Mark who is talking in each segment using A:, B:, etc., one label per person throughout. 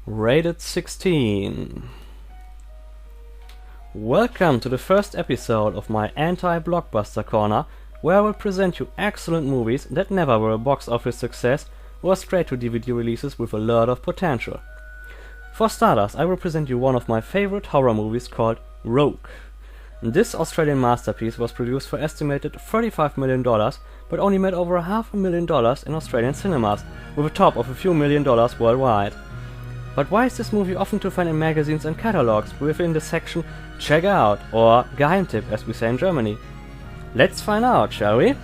A: Rated 16. Welcome to the first episode of my anti-blockbuster corner, where I will present you excellent movies that never were a box office success or straight to DVD releases with a lot of potential. For starters, I will present you one of my favorite horror movies called Rogue. This Australian masterpiece was produced for estimated $35 million, but only made over $500,000 in Australian cinemas, with a top of a few $1 million worldwide. But why is this movie often to find in magazines and catalogs within the section Check Out, or Geheimtipp as we say in Germany? Let's find out, shall we?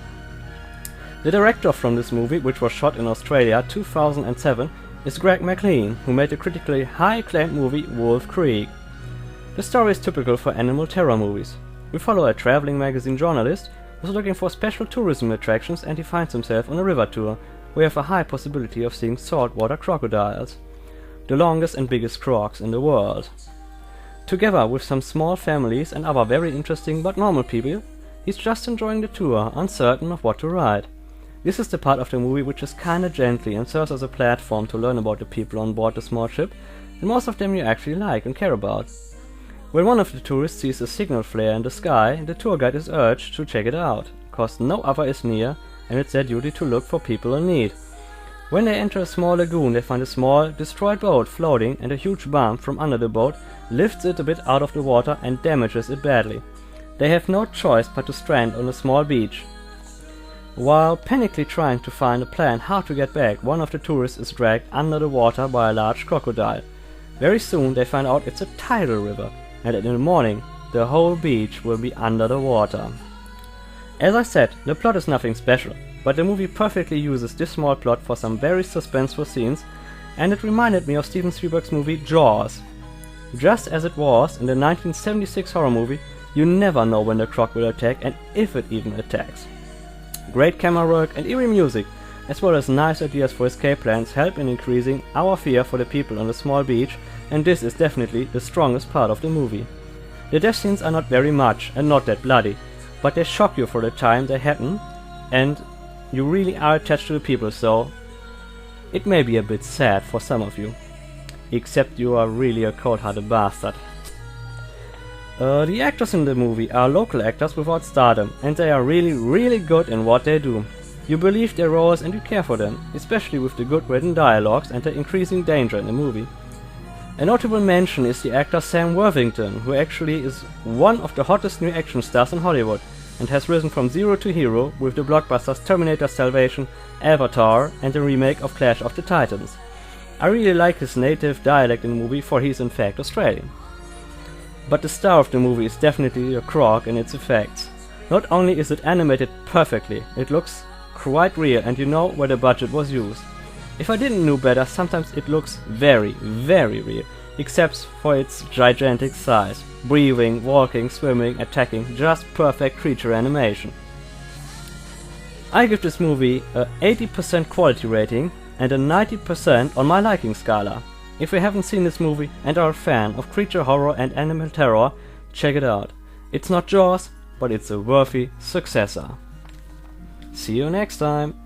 A: The director from this movie, which was shot in Australia 2007, is Greg McLean, who made the critically high-acclaimed movie Wolf Creek. The story is typical for animal terror movies. We follow a traveling magazine journalist who's looking for special tourism attractions, and he finds himself on a river tour where you have a high possibility of seeing saltwater crocodiles, the longest and biggest crocs in the world. Together with some small families and other very interesting but normal people, he's just enjoying the tour, uncertain of what to ride. This is the part of the movie which is kinda gently and serves as a platform to learn about the people on board the small ship, and most of them you actually like and care about. When one of the tourists sees a signal flare in the sky, the tour guide is urged to check it out, cause no other is near and it's their duty to look for people in need. When they enter a small lagoon, they find a small, destroyed boat floating, and a huge bump from under the boat lifts it a bit out of the water and damages it badly. They have no choice but to strand on a small beach. While panically trying to find a plan how to get back, one of the tourists is dragged under the water by a large crocodile. Very soon they find out it's a tidal river, and in the morning the whole beach will be under the water. As I said, the plot is nothing special, but the movie perfectly uses this small plot for some very suspenseful scenes, and it reminded me of Steven Spielberg's movie Jaws. Just as it was in the 1976 horror movie, you never know when the croc will attack and if it even attacks. Great camera work and eerie music, as well as nice ideas for escape plans, help in increasing our fear for the people on the small beach, and this is definitely the strongest part of the movie. The death scenes are not very much and not that bloody, but they shock you for the time they happen, and you really are attached to the people, so it may be a bit sad for some of you. Except you are really a cold-hearted bastard. The actors in the movie are local actors without stardom, and they are really good in what they do. You believe their roles and you care for them, especially with the good written dialogues and the increasing danger in the movie. A notable mention is the actor Sam Worthington, who actually is one of the hottest new action stars in Hollywood, and has risen from zero to hero with the blockbusters Terminator Salvation, Avatar, and the remake of Clash of the Titans. I really like his native dialect in the movie, for he is in fact Australian. But the star of the movie is definitely a croc and its effects. Not only is it animated perfectly, it looks quite real and you know where the budget was used. If I didn't know better, sometimes it looks very real, except for its gigantic size. Breathing, walking, swimming, attacking, just perfect creature animation. I give this movie a 80% quality rating and a 90% on my liking scala. If you haven't seen this movie and are a fan of creature horror and animal terror, check it out. It's not Jaws, but it's a worthy successor. See you next time.